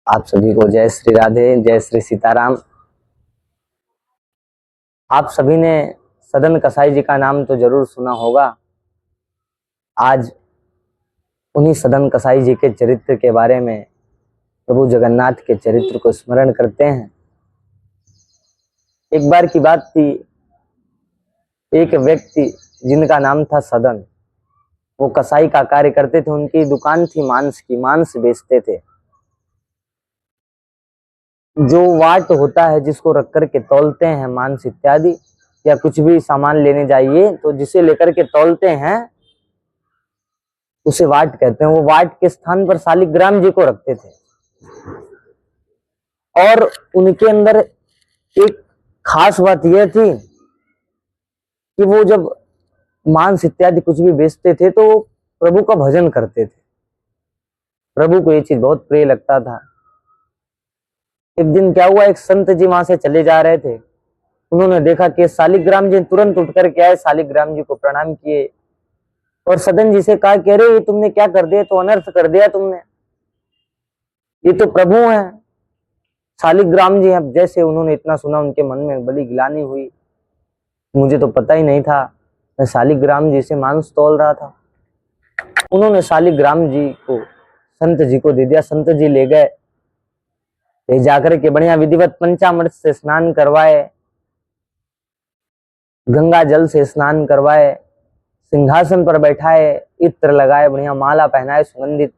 आप सभी को जय श्री राधे, जय श्री सीताराम। आप सभी ने सदन कसाई जी का नाम तो जरूर सुना होगा। आज उन्हीं सदन कसाई जी के चरित्र के बारे में, प्रभु जगन्नाथ के चरित्र को स्मरण करते हैं। एक बार की बात थी, एक व्यक्ति जिनका नाम था सदन, वो कसाई का कार्य करते थे। उनकी दुकान थी मांस की, मांस बेचते थे। जो वाट होता है जिसको रख कर के तौलते हैं मांस इत्यादि, या कुछ भी सामान लेने जाइए तो जिसे लेकर के तौलते हैं उसे वाट कहते हैं। वो वाट के स्थान पर शालिग्राम जी को रखते थे। और उनके अंदर एक खास बात यह थी कि वो जब मांस इत्यादि कुछ भी बेचते थे तो वो प्रभु का भजन करते थे। प्रभु को ये चीज बहुत प्रिय लगता था। एक दिन क्या हुआ, एक संत जी वहां से चले जा रहे थे। उन्होंने देखा कि शालिग्राम जी तुरंत उठ करके आए, शालिग्राम जी को प्रणाम किए और सदन जी से कहा, कह रहे ये तुमने क्या कर दिया, तो अनर्थ कर दिया तुमने, ये तो प्रभु हैं शालिग्राम जी हैं। जैसे उन्होंने इतना सुना उनके मन में बड़ी गिलानी हुई। मुझे तो पता ही नहीं था, मैं शालिग्राम जी से मांस तौल रहा था। उन्होंने शालिग्राम जी को संत जी को दे दिया। संत जी ले गए, ले जाकर के बढ़िया विधिवत पंचामृत से स्नान करवाए, गंगा जल से स्नान करवाए, सिंहासन पर बैठाए, इत्र लगाए, बढ़िया माला पहनाए सुगंधित,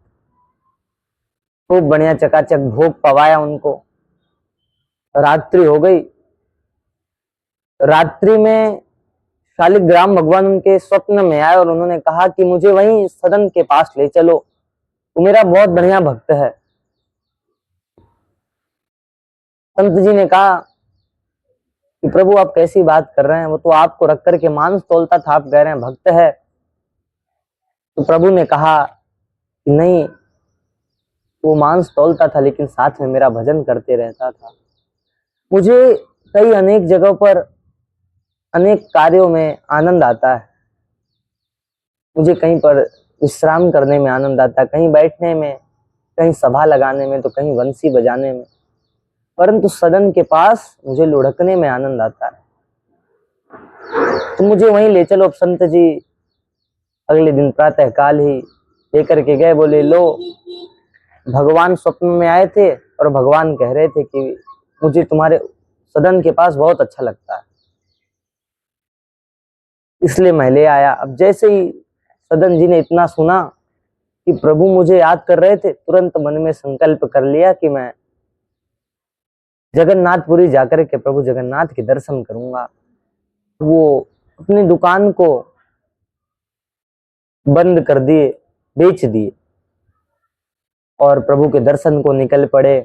खूब बढ़िया चकाचक भोग पवाया उनको। रात्रि हो गई। रात्रि में शालिग्राम भगवान उनके स्वप्न में आए और उन्होंने कहा कि मुझे वहीं सदन के पास ले चलो, वो मेरा बहुत बढ़िया भक्त है। संत जी ने कहा कि प्रभु आप कैसी बात कर रहे हैं, वो तो आपको रख करके मांस तौलता था, आप कह रहे हैं भक्त है। तो प्रभु ने कहा कि नहीं, वो मांस तौलता था लेकिन साथ में मेरा भजन करते रहता था। मुझे कई अनेक जगहों पर अनेक कार्यों में आनंद आता है। मुझे कहीं पर विश्राम करने में आनंद आता है, कहीं बैठने में, कहीं सभा लगाने में, तो कहीं बंसी बजाने में, परंतु सदन के पास मुझे लुढ़कने में आनंद आता है। तो मुझे वहीं ले चलो। अब संत जी अगले दिन प्रातः काल ही लेकर के गए। बोले लो, भगवान स्वप्न में आए थे और भगवान कह रहे थे कि मुझे तुम्हारे सदन के पास बहुत अच्छा लगता है, इसलिए मैं ले आया। अब जैसे ही सदन जी ने इतना सुना कि प्रभु मुझे याद कर रहे थे, तुरंत मन में संकल्प कर लिया कि मैं जगन्नाथपुरी जाकर के प्रभु जगन्नाथ के दर्शन करूंगा। वो अपनी दुकान को बंद कर दिए, बेच दिए और प्रभु के दर्शन को निकल पड़े।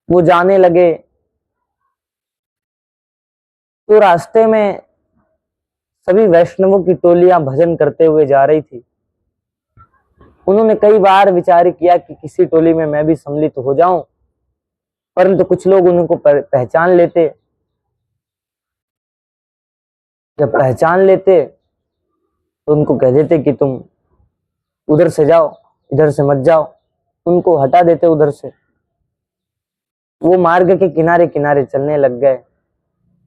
वो जाने लगे तो रास्ते में सभी वैष्णवों की टोलियां भजन करते हुए जा रही थी। उन्होंने कई बार विचार किया कि किसी टोली में मैं भी सम्मिलित हो जाऊं, परंतु कुछ लोग उनको पहचान लेते। जब पहचान लेते तो उनको कह देते कि तुम उधर से जाओ, इधर से मत जाओ, उनको हटा देते उधर से। वो मार्ग के किनारे किनारे चलने लग गए।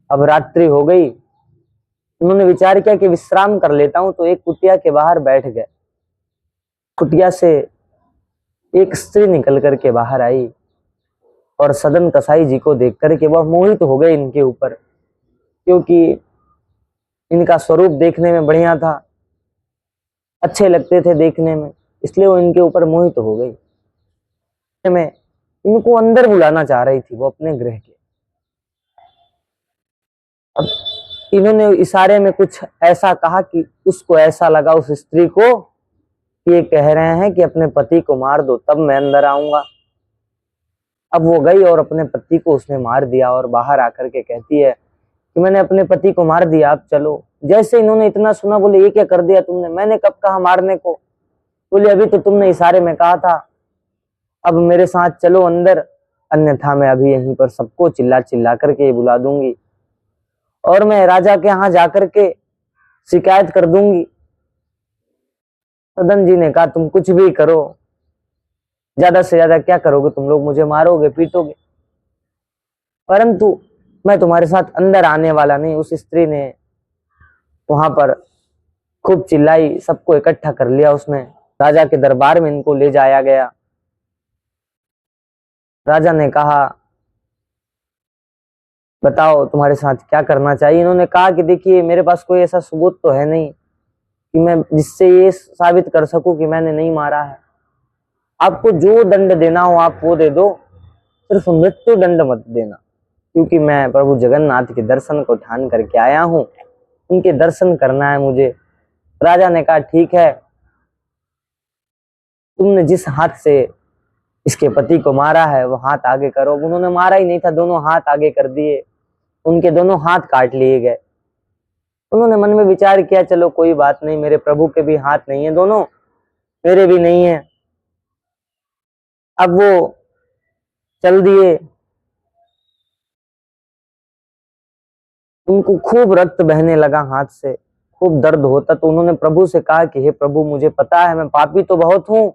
अब रात्रि हो गई। उन्होंने विचार किया कि विश्राम कर लेता हूं, तो एक कुटिया के बाहर बैठ गए। कुटिया से एक स्त्री निकल करके बाहर आई और सदन कसाई जी को देख करके वह मोहित हो गए इनके ऊपर, क्योंकि इनका स्वरूप देखने में बढ़िया था, अच्छे लगते थे देखने में, इसलिए वो इनके ऊपर मोहित हो गई। में इनको अंदर बुलाना चाह रही थी वो अपने गृह के। अब इन्होंने इशारे में कुछ ऐसा कहा कि उसको ऐसा लगा उस स्त्री को कि ये कह रहे हैं कि अपने पति को मार दो तब मैं अंदर आऊंगा। अब वो गई और अपने पति को उसने मार दिया और बाहर आकर के कहती है कि मैंने अपने पति को मार दिया, आप चलो। जैसे इन्होंने इतना सुना, बोले ये क्या कर दिया तुमने, मैंने कब कहा मारने को। बोले अभी तो तुमने इशारे में कहा था, अब मेरे साथ चलो अंदर, अन्यथा मैं अभी यहीं पर सबको चिल्ला चिल्ला करके बुला दूंगी और मैं राजा के यहाँ जाकर के शिकायत कर दूंगी। सदन जी ने कहा तुम कुछ भी करो, ज्यादा से ज्यादा क्या करोगे तुम लोग, मुझे मारोगे पीटोगे, परंतु मैं तुम्हारे साथ अंदर आने वाला नहीं। उस स्त्री ने वहां पर खूब चिल्लाई, सबको इकट्ठा कर लिया उसने। राजा के दरबार में इनको ले जाया गया। राजा ने कहा बताओ तुम्हारे साथ क्या करना चाहिए। इन्होंने कहा कि देखिए मेरे पास कोई ऐसा सबूत तो है नहीं कि मैं जिससे ये साबित कर सकूं कि मैंने नहीं मारा है। आपको जो दंड देना हो आप वो दे दो, सिर्फ मृत्यु दंड मत देना, क्योंकि मैं प्रभु जगन्नाथ के दर्शन को ठान करके आया हूं, उनके दर्शन करना है मुझे। राजा ने कहा ठीक है, तुमने जिस हाथ से इसके पति को मारा है वो हाथ आगे करो। उन्होंने मारा ही नहीं था, दोनों हाथ आगे कर दिए, उनके दोनों हाथ काट लिए गए। उन्होंने मन में विचार किया चलो कोई बात नहीं, मेरे प्रभु के भी हाथ नहीं है दोनों, मेरे भी नहीं है। अब वो चल दिए, उनको खूब रक्त बहने लगा हाथ से, खूब दर्द होता। तो उन्होंने प्रभु से कहा कि हे प्रभु मुझे पता है मैं पापी तो बहुत हूं,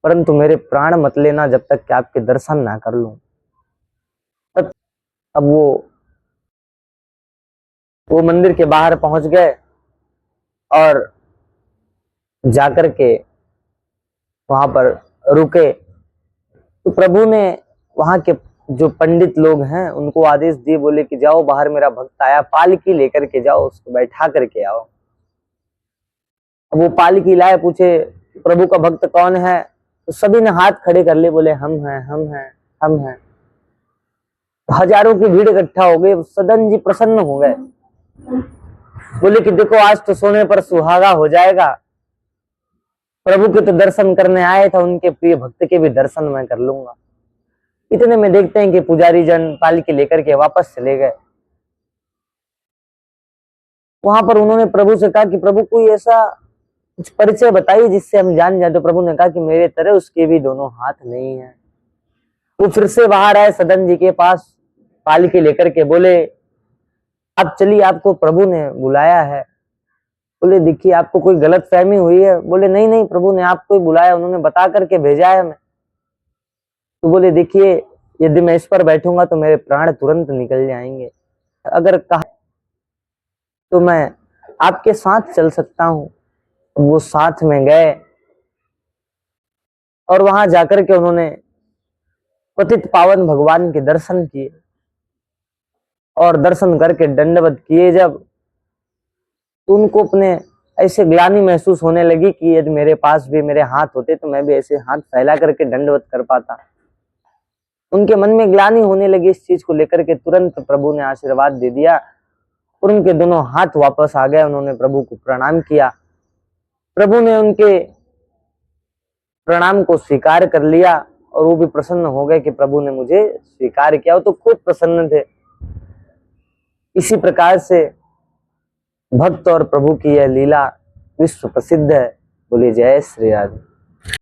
परंतु मेरे प्राण मत लेना जब तक कि आपके दर्शन ना कर लूं। अब वो मंदिर के बाहर पहुंच गए और जाकर के वहां पर रुके। तो प्रभु ने वहां के जो पंडित लोग हैं उनको आदेश दिए, बोले कि जाओ बाहर मेरा भक्त आया, पालकी लेकर के जाओ, उसको बैठा करके आओ। अब वो पालकी लाए, पूछे प्रभु का भक्त कौन है, तो सभी ने हाथ खड़े कर लिए, बोले हम हैं हम हैं हम हैं। हजारों की भीड़ इकट्ठा हो गई, सदन जी प्रसन्न हो गए, बोले कि देखो आज तो सोने पर सुहागा हो जाएगा, प्रभु के तो दर्शन करने आए थे, उनके प्रिय भक्त के भी दर्शन मैं कर लूंगा। इतने में देखते हैं कि पुजारी जन पालकी लेकर के वापस चले गए। वहां पर उन्होंने प्रभु से कहा कि प्रभु कोई ऐसा कुछ परिचय बताइए जिससे हम जान जाए। तो प्रभु ने कहा कि मेरे तरह उसके भी दोनों हाथ नहीं है। वो फिर से बाहर आए सदन जी के पास, पालकी लेकर के, बोले आप चलिए आपको प्रभु ने बुलाया है। बोले देखिए आपको कोई गलत फहमी हुई है। बोले नहीं नहीं प्रभु ने आपको ही बुलाया, उन्होंने बता करके भेजा है हमें। तो बोले देखिए यदि मैं इस पर बैठूंगा तो मेरे प्राण तुरंत निकल जाएंगे, अगर कहा तो मैं आपके साथ चल सकता हूं। वो साथ में गए और वहां जाकर के उन्होंने पतित पावन भगवान के दर्शन किए, और दर्शन करके दंडवत किए जब, तो उनको अपने ऐसे ग्लानि महसूस होने लगी कि यदि मेरे पास भी मेरे हाथ होते तो मैं भी ऐसे हाथ फैला करके दंडवत कर पाता। उनके मन में ग्लानि होने लगी इस चीज को लेकर के। तुरंत प्रभु ने आशीर्वाद दे दिया और उनके दोनों हाथ वापस आ गए। उन्होंने प्रभु को प्रणाम किया, प्रभु ने उनके प्रणाम को स्वीकार कर लिया और वो भी प्रसन्न हो गए कि प्रभु ने मुझे स्वीकार किया। वो तो खुद प्रसन्न थे। इसी प्रकार से भक्त और प्रभु की यह लीला विश्व प्रसिद्ध है। बोलिए जय श्री राधे।